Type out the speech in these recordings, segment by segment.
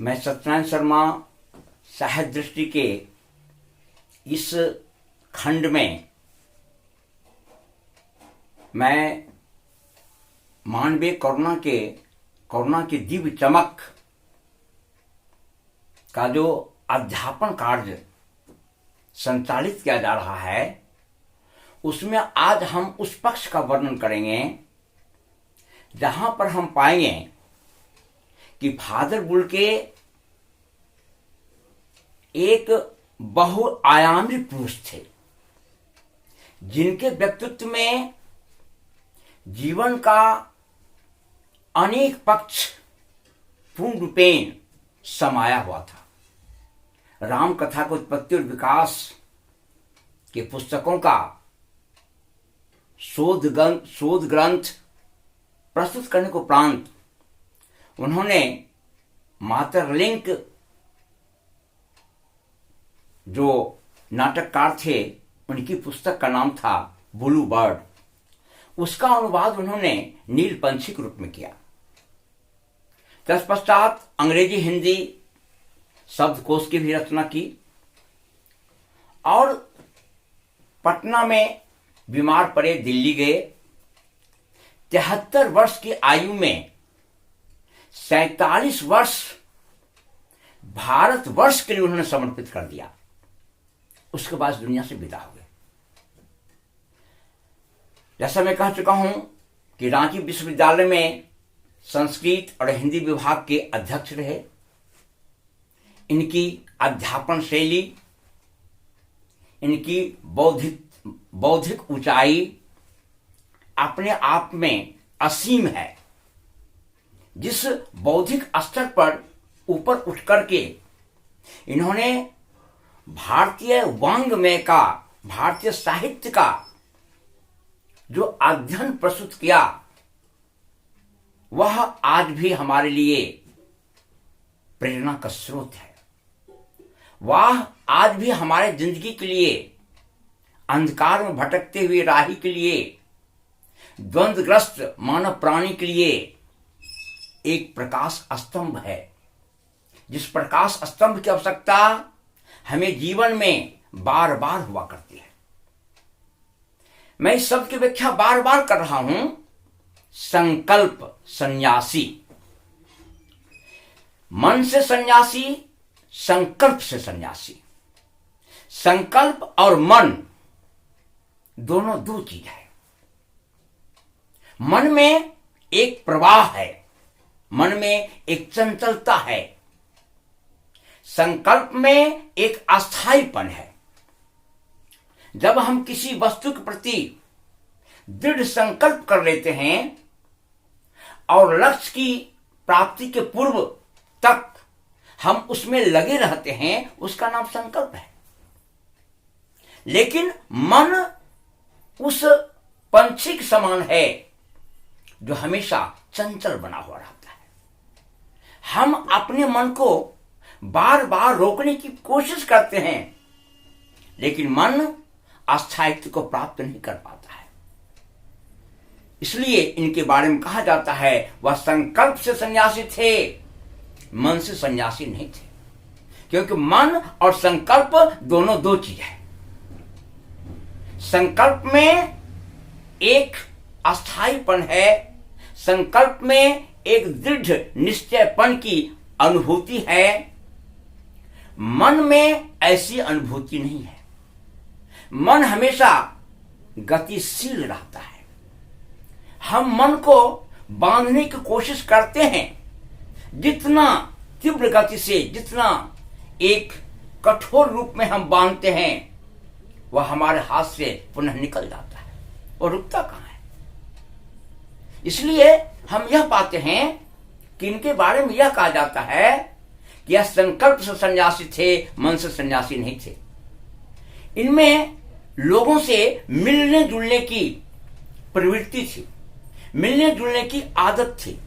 मैं सत्यनारायण शर्मा साहित्य दृष्टि के इस खंड में मैं मानवीय करुणा की दिव्य चमक का जो अध्यापन कार्य संचालित किया जा रहा है उसमें आज हम उस पक्ष का वर्णन करेंगे जहां पर हम पाएंगे कि फादर बुल्के एक बहुआयामी पुरुष थे जिनके व्यक्तित्व में जीवन का अनेक पक्ष पूर्ण रूपेण समाया हुआ था। राम कथा के उत्पत्ति और विकास के पुस्तकों का शोध ग्रंथ प्रस्तुत करने के उपरांत उन्होंने मातरलिंक जो नाटककार थे उनकी पुस्तक का नाम था ब्लू बर्ड, उसका अनुवाद उन्होंने नीलपंछी के रूप में किया। तत्पश्चात अंग्रेजी हिंदी शब्दकोश की भी रचना की और पटना में बीमार पड़े दिल्ली गए। 73 वर्ष की आयु में 47 वर्ष भारतवर्ष के लिए उन्होंने समर्पित कर दिया। उसके बाद दुनिया से विदा हो गए। जैसा मैं कह चुका हूं कि रांची विश्वविद्यालय में संस्कृत और हिंदी विभाग के अध्यक्ष रहे। इनकी अध्यापन शैली, इनकी बौद्धिक ऊंचाई अपने आप में असीम है। जिस बौद्धिक स्तर पर ऊपर उठ करके इन्होंने भारतीय वाङ्मय का, भारतीय साहित्य का जो अध्ययन प्रस्तुत किया वह आज भी हमारे लिए प्रेरणा का स्रोत है। वह आज भी हमारे जिंदगी के लिए, अंधकार में भटकते हुए राही के लिए, द्वंद्वग्रस्त मानव प्राणी के लिए एक प्रकाश स्तंभ है। जिस प्रकाश स्तंभ की आवश्यकता हमें जीवन में बार बार हुआ करती है। मैं इस शब्द की व्याख्या बार बार कर रहा हूं, संकल्प सन्यासी। मन से सन्यासी, संकल्प से सन्यासी। संकल्प और मन दोनों दो चीज है। मन में एक प्रवाह है, मन में एक चंचलता है, संकल्प में एक अस्थायीपन है। जब हम किसी वस्तु के प्रति दृढ़ संकल्प कर लेते हैं और लक्ष्य की प्राप्ति के पूर्व तक हम उसमें लगे रहते हैं, उसका नाम संकल्प है। लेकिन मन उस पंछी के समान है जो हमेशा चंचल बना हुआ रहता है। हम अपने मन को बार बार रोकने की कोशिश करते हैं लेकिन मन अस्थायित्व को प्राप्त नहीं कर पाता है। इसलिए इनके बारे में कहा जाता है वह संकल्प से सन्यासी थे, मन से सन्यासी नहीं थे। क्योंकि मन और संकल्प दोनों दो चीज है। संकल्प में एक अस्थायीपन है, संकल्प में एक दृढ़ निश्चयपन की अनुभूति है। मन में ऐसी अनुभूति नहीं है। मन हमेशा गतिशील रहता है। हम मन को बांधने की कोशिश करते हैं, जितना तीव्र गति से, जितना एक कठोर रूप में हम बांधते हैं वह हमारे हाथ से पुनः निकल जाता है और रुकता कहां है। इसलिए हम यह पाते हैं कि इनके बारे में यह कहा जाता है कि यह संकल्प से सन्यासी थे, मन से सन्यासी नहीं थे। इनमें लोगों से मिलने जुलने की प्रवृत्ति थी, मिलने जुलने की आदत थी।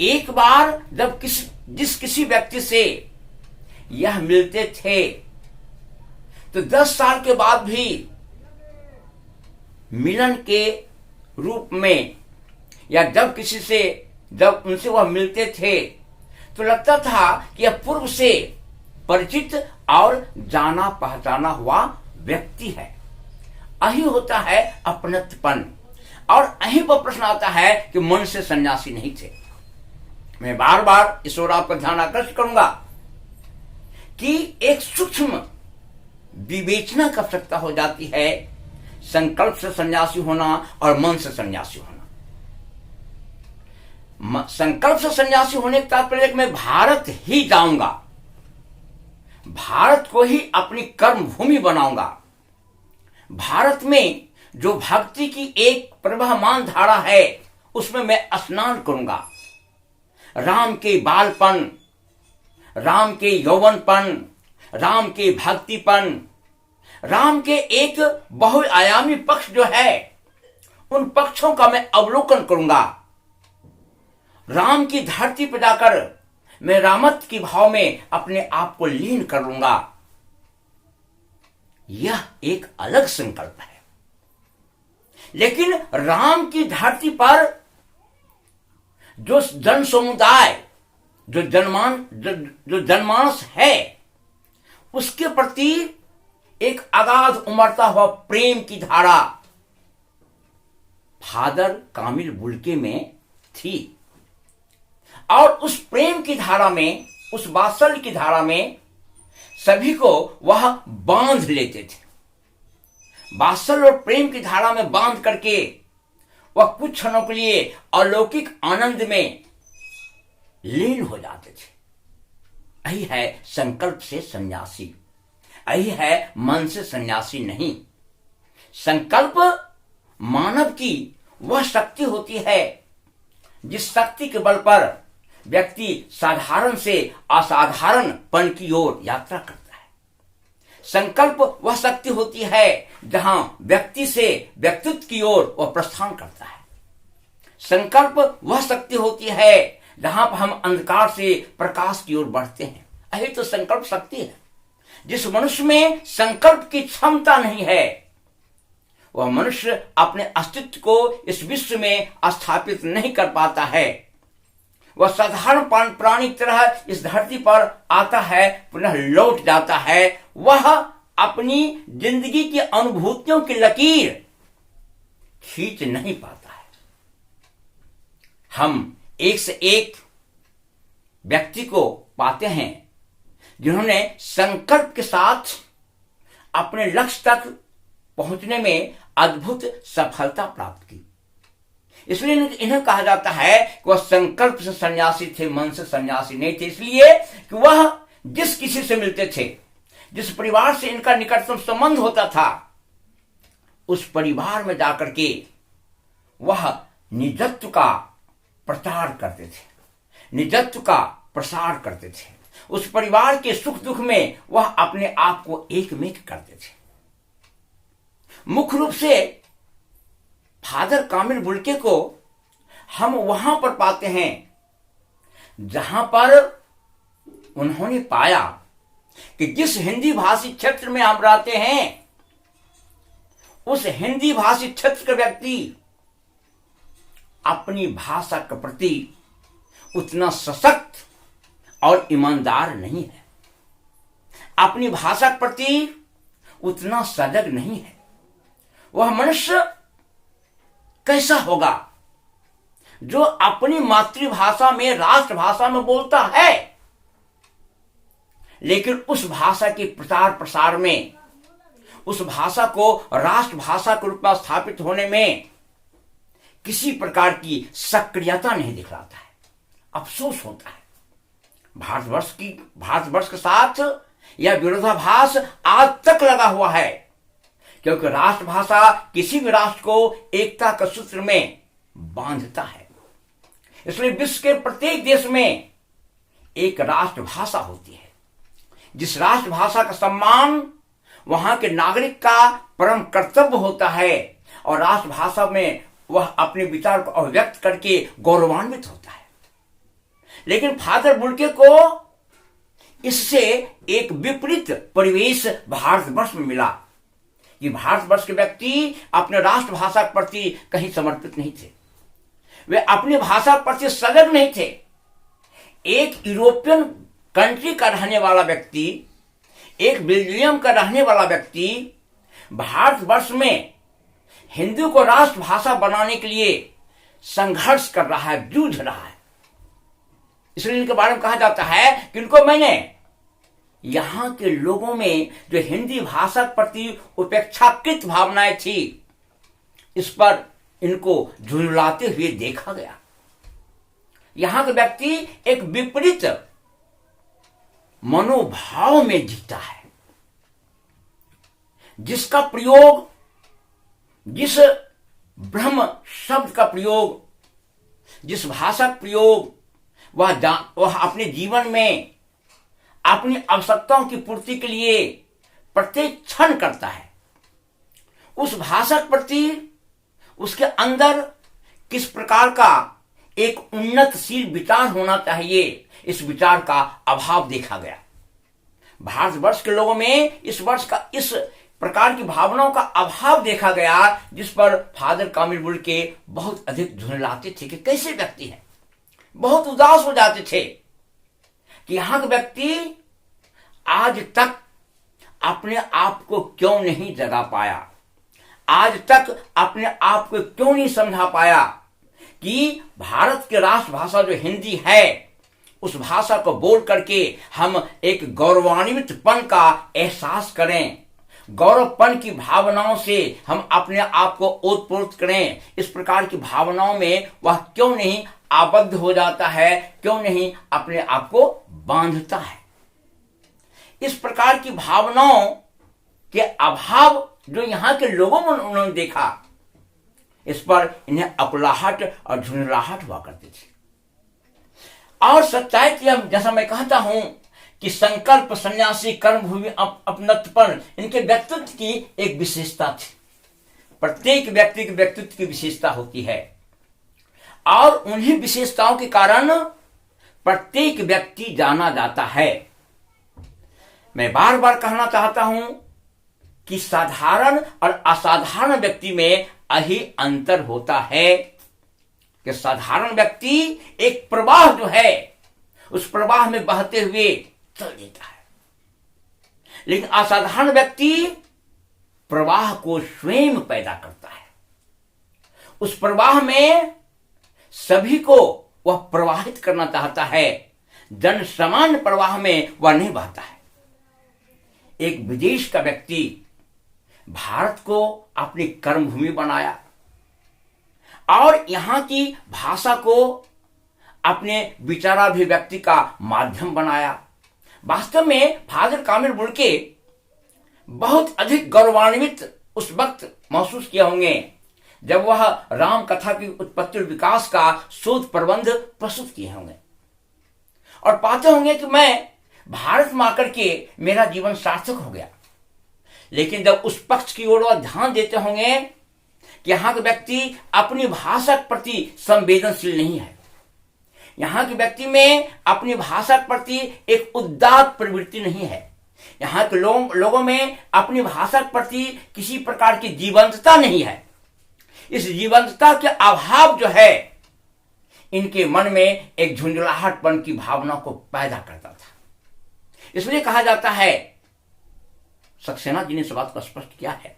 एक बार जब जिस किसी व्यक्ति से यह मिलते थे तो 10 साल के बाद भी मिलन के रूप में, या जब उनसे वह मिलते थे तो लगता था कि यह पूर्व से परिचित और जाना पहचाना हुआ व्यक्ति है। यही होता है अपनत्वपन। और यहीं पर प्रश्न आता है कि मन से सन्यासी नहीं थे। मैं बार बार इस ओर आपका ध्यान आकर्षित करूंगा कि एक सूक्ष्म विवेचना की आवश्यकता हो जाती है संकल्प से सन्यासी होना और मन से सन्यासी होना। संकल्प से सन्यासी होने का तात्पर्य मैं भारत ही जाऊंगा, भारत को ही अपनी कर्म भूमि बनाऊंगा, भारत में जो भक्ति की एक प्रवाहमान धारा है उसमें मैं स्नान करूंगा। राम के बालपन, राम के यौवनपन, राम के भक्तिपन, राम के एक बहुआयामी पक्ष जो है उन पक्षों का मैं अवलोकन करूंगा। राम की धरती पर जाकर मैं रामत्व की भाव में अपने आप को लीन कर लूंगा। यह एक अलग संकल्प है। लेकिन राम की धरती पर जो जन समुदाय, जो जनमानस है, उसके प्रति एक अगाध उमड़ता हुआ प्रेम की धारा फादर कामिल बुल्के में थी। और उस प्रेम की धारा में, उस वात्सल्य की धारा में सभी को वह बांध लेते थे। वात्सल्य और प्रेम की धारा में बांध करके वह कुछ क्षणों के लिए अलौकिक आनंद में लीन हो जाते थे। यही है संकल्प से सन्यासी, यही है मन से सन्यासी नहीं। संकल्प मानव की वह शक्ति होती है जिस शक्ति के बल पर व्यक्ति साधारण से असाधारणपन की ओर यात्रा करता है। संकल्प वह शक्ति होती है जहां व्यक्ति से व्यक्तित्व की ओर वह प्रस्थान करता है। संकल्प वह शक्ति होती है जहां पर हम अंधकार से प्रकाश की ओर बढ़ते हैं। यही तो संकल्प शक्ति है। जिस मनुष्य में संकल्प की क्षमता नहीं है वह मनुष्य अपने अस्तित्व को इस विश्व में स्थापित नहीं कर पाता है। वह साधारण प्राणी की तरह इस धरती पर आता है, पुनः लौट जाता है। वह अपनी जिंदगी की अनुभूतियों की लकीर खींच नहीं पाता है। हम एक से एक व्यक्ति को पाते हैं जिन्होंने संकल्प के साथ अपने लक्ष्य तक पहुंचने में अद्भुत सफलता प्राप्त की। इसलिए इन्हें कहा जाता है कि वह संकल्प से सन्यासी थे, मन से सन्यासी नहीं थे। इसलिए कि वह जिस किसी से मिलते थे, जिस परिवार से इनका निकटतम संबंध होता था, उस परिवार में जाकर के वह निजत्व का प्रचार करते थे, निजत्व का प्रसार करते थे। उस परिवार के सुख दुख में वह अपने आप को एकमेक करते थे। मुख्य रूप से फादर कामिल बुल्के को हम वहां पर पाते हैं जहां पर उन्होंने पाया कि जिस हिंदी भाषी क्षेत्र में हम रहते हैं उस हिंदी भाषी क्षेत्र के व्यक्ति अपनी भाषा के प्रति उतना सशक्त और ईमानदार नहीं है, अपनी भाषा के प्रति उतना सजग नहीं है। वह मनुष्य कैसा होगा जो अपनी मातृभाषा में, राष्ट्रभाषा में बोलता है, लेकिन उस भाषा के प्रचार प्रसार में, उस भाषा को राष्ट्रभाषा के रूप में स्थापित होने में किसी प्रकार की सक्रियता नहीं दिखलाता है। अफसोस होता है। भारतवर्ष के साथ यह विरोधाभास आज तक लगा हुआ है, क्योंकि राष्ट्रभाषा किसी भी राष्ट्र को एकता के सूत्र में बांधता है। इसलिए विश्व के प्रत्येक देश में एक राष्ट्रभाषा होती है। जिस राष्ट्रभाषा का सम्मान वहां के नागरिक का परम कर्तव्य होता है और राष्ट्रभाषा में वह अपने विचार को अभिव्यक्त करके गौरवान्वित होता है। लेकिन फादर बुल्के को इससे एक विपरीत परिवेश भारतवर्ष में मिला कि भारतवर्ष के व्यक्ति अपने राष्ट्रभाषा के प्रति कहीं समर्पित नहीं थे, वे अपनी भाषा के प्रति सजग नहीं थे। एक यूरोपियन कंट्री का रहने वाला व्यक्ति, एक बेल्जियम का रहने वाला व्यक्ति भारतवर्ष में हिंदी को राष्ट्रभाषा बनाने के लिए संघर्ष कर रहा है, जूझ रहा है। इसलिए इनके बारे में कहा जाता है कि इनको मैंने यहां के लोगों में जो हिंदी भाषा के प्रति उपेक्षाकृत भावनाएं थी, इस पर इनको झुंझलाते हुए देखा गया। यहां का व्यक्ति एक विपरीत मनोभाव में जीता है, जिसका प्रयोग, जिस ब्रह्म शब्द का प्रयोग, जिस भाषा का प्रयोग वह अपने जीवन में अपनी आवश्यकताओं की पूर्ति के लिए प्रत्येक क्षण करता है, उस भाषा के प्रति उसके अंदर किस प्रकार का एक उन्नतशील विचार होना चाहिए, इस विचार का अभाव देखा गया। भारतवर्ष के लोगों में इस प्रकार की भावनाओं का अभाव देखा गया, जिस पर फादर कामिल बुल्के बहुत अधिक झुंझलाते थे कि कैसे व्यक्ति है, बहुत उदास हो जाते थे कि यहां का व्यक्ति आज तक अपने आप को क्यों नहीं जगा पाया, आज तक अपने आप को क्यों नहीं समझा पाया कि भारत की राष्ट्रभाषा जो हिंदी है, उस भाषा को बोल करके हम एक गौरवान्वितपन का एहसास करें, गौरवपन की भावनाओं से हम अपने आप को ओतप्रोत करें। इस प्रकार की भावनाओं में वह क्यों नहीं आबद्ध हो जाता है, क्यों नहीं अपने आप को बांधता है। इस प्रकार की भावनाओं के अभाव जो यहां के लोगों में उन्होंने देखा, इस पर इन्हें अकुलाहट और झुंझलाहट हुआ करती थी। और सच्चाई की, जैसा मैं कहता हूं कि संकल्प, सन्यासी, कर्मभूमि, अपनत्वपन इनके व्यक्तित्व की एक विशेषता थी। प्रत्येक व्यक्ति के व्यक्तित्व की विशेषता होती है और उन्हीं विशेषताओं के कारण प्रत्येक व्यक्ति जाना जाता है। मैं बार बार कहना चाहता हूं कि साधारण और असाधारण व्यक्ति में यही अंतर होता है कि साधारण व्यक्ति एक प्रवाह जो है, उस प्रवाह में बहते हुए चल देता है, लेकिन असाधारण व्यक्ति प्रवाह को स्वयं पैदा करता है। उस प्रवाह में सभी को वह प्रवाहित करना चाहता है, जन सामान्य प्रवाह में वह नहीं बहता है। एक विदेश का व्यक्ति भारत को अपनी कर्मभूमि बनाया और यहां की भाषा को अपने विचाराभिव्यक्ति का माध्यम बनाया। वास्तव में फादर कामिल बुल्के बहुत अधिक गौरवान्वित उस वक्त महसूस किए होंगे जब वह राम कथा की उत्पत्ति और विकास का शोध प्रबंध प्रस्तुत किए होंगे और पाते होंगे कि मैं भारत में आकर के मेरा जीवन सार्थक हो गया। लेकिन जब उस पक्ष की ओर वह ध्यान देते होंगे कि यहाँ के व्यक्ति अपनी भाषा के प्रति संवेदनशील नहीं है, यहाँ के व्यक्ति में अपनी भाषा के प्रति एक उदात्त प्रवृत्ति नहीं है, यहाँ के लोगों में अपनी भाषा के प्रति किसी प्रकार की जीवंतता नहीं है। इस जीवंतता के अभाव जो है इनके मन में एक झुंझलाहटपन की भावना को पैदा करता था। इसलिए कहा जाता है, सक्सेना जी ने इस बात को स्पष्ट किया है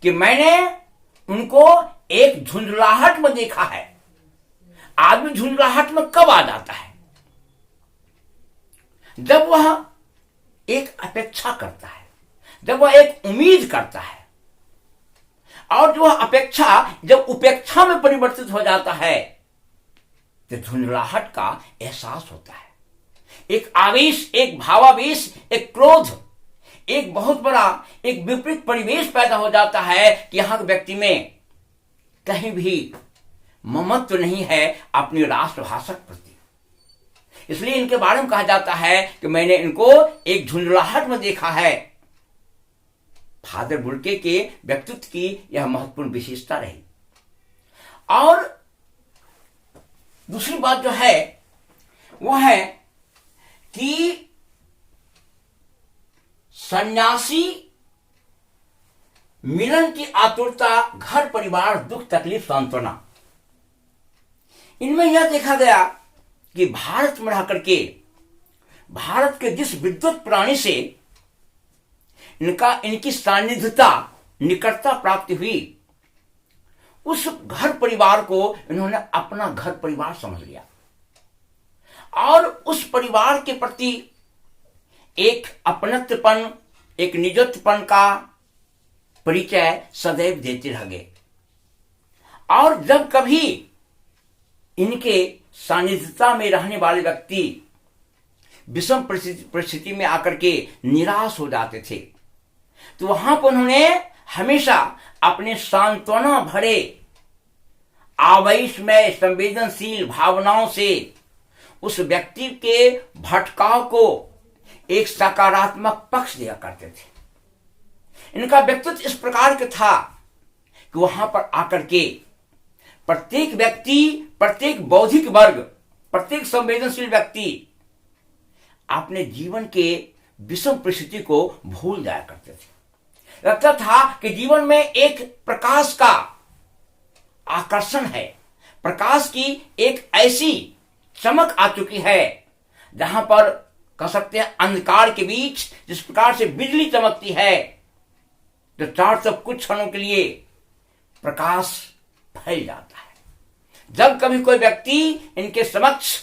कि मैंने उनको एक झुंझलाहट में देखा है। आदमी झुंझलाहट में कब आ जाता है? जब वह एक अपेक्षा करता है, जब वह एक उम्मीद करता है और जो अपेक्षा जब उपेक्षा में परिवर्तित हो जाता है तो झुंझलाहट का एहसास होता है। एक आवेश, एक भावावेश, एक क्रोध, एक बहुत बड़ा एक विपरीत परिवेश पैदा हो जाता है कि यहां के व्यक्ति में कहीं भी ममत्व नहीं है अपनी राष्ट्रभाषा के प्रति। इसलिए इनके बारे में कहा जाता है कि मैंने इनको एक झुंझलाहट में देखा है। फादर बुल्के के व्यक्तित्व की यह महत्वपूर्ण विशेषता रही। और दूसरी बात जो है वह है कि सन्यासी मिलन की आतुरता, घर परिवार, दुख तकलीफ, सांत्वना, इनमें यह देखा गया कि भारत में रह करके भारत के जिस विद्वत प्राणी से इनकी सानिध्यता निकटता प्राप्त हुई, उस घर परिवार को इन्होंने अपना घर परिवार समझ लिया और उस परिवार के प्रति एक अपनत्वपन, एक निजत्वपन का परिचय सदैव देते रह गए। और जब कभी इनके सानिध्यता में रहने वाले व्यक्ति विषम परिस्थिति में आकर के निराश हो जाते थे, तो वहां पर उन्होंने हमेशा अपने सांत्वना भरे आवेशमय संवेदनशील भावनाओं से उस व्यक्ति के भटकाव को एक सकारात्मक पक्ष दिया करते थे। इनका व्यक्तित्व इस प्रकार का था कि वहां पर आकर के प्रत्येक व्यक्ति, प्रत्येक बौद्धिक वर्ग, प्रत्येक संवेदनशील व्यक्ति अपने जीवन के विषम परिस्थिति को भूल जाया करते थे। लगता था कि जीवन में एक प्रकाश का आकर्षण है, प्रकाश की एक ऐसी चमक आ चुकी है जहां पर कह सकते हैं अंधकार के बीच जिस प्रकार से बिजली चमकती है, तो चार सब कुछ क्षणों के लिए प्रकाश फैल जाता है। जब कभी कोई व्यक्ति इनके समक्ष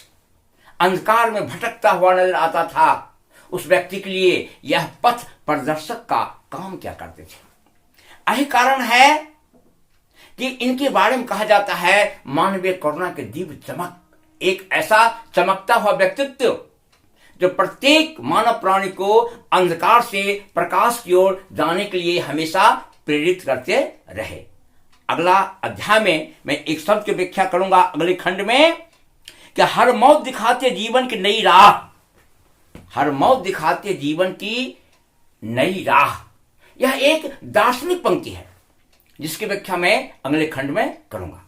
अंधकार में भटकता हुआ नजर आता था, उस व्यक्ति के लिए यह पथ प्रदर्शक का काम क्या करते थे। यही कारण है कि इनके बारे में कहा जाता है मानवीय करुणा के दिव्य चमक, एक ऐसा चमकता हुआ व्यक्तित्व जो प्रत्येक मानव प्राणी को अंधकार से प्रकाश की ओर जाने के लिए हमेशा प्रेरित करते रहे। अगला अध्याय में मैं एक शब्द की व्याख्या करूंगा अगले खंड में कि हर मौत दिखाते जीवन की नई राह, हर मौत दिखाते जीवन की नई राह। यह एक दार्शनिक पंक्ति है जिसकी व्याख्या मैं अगले खंड में करूंगा।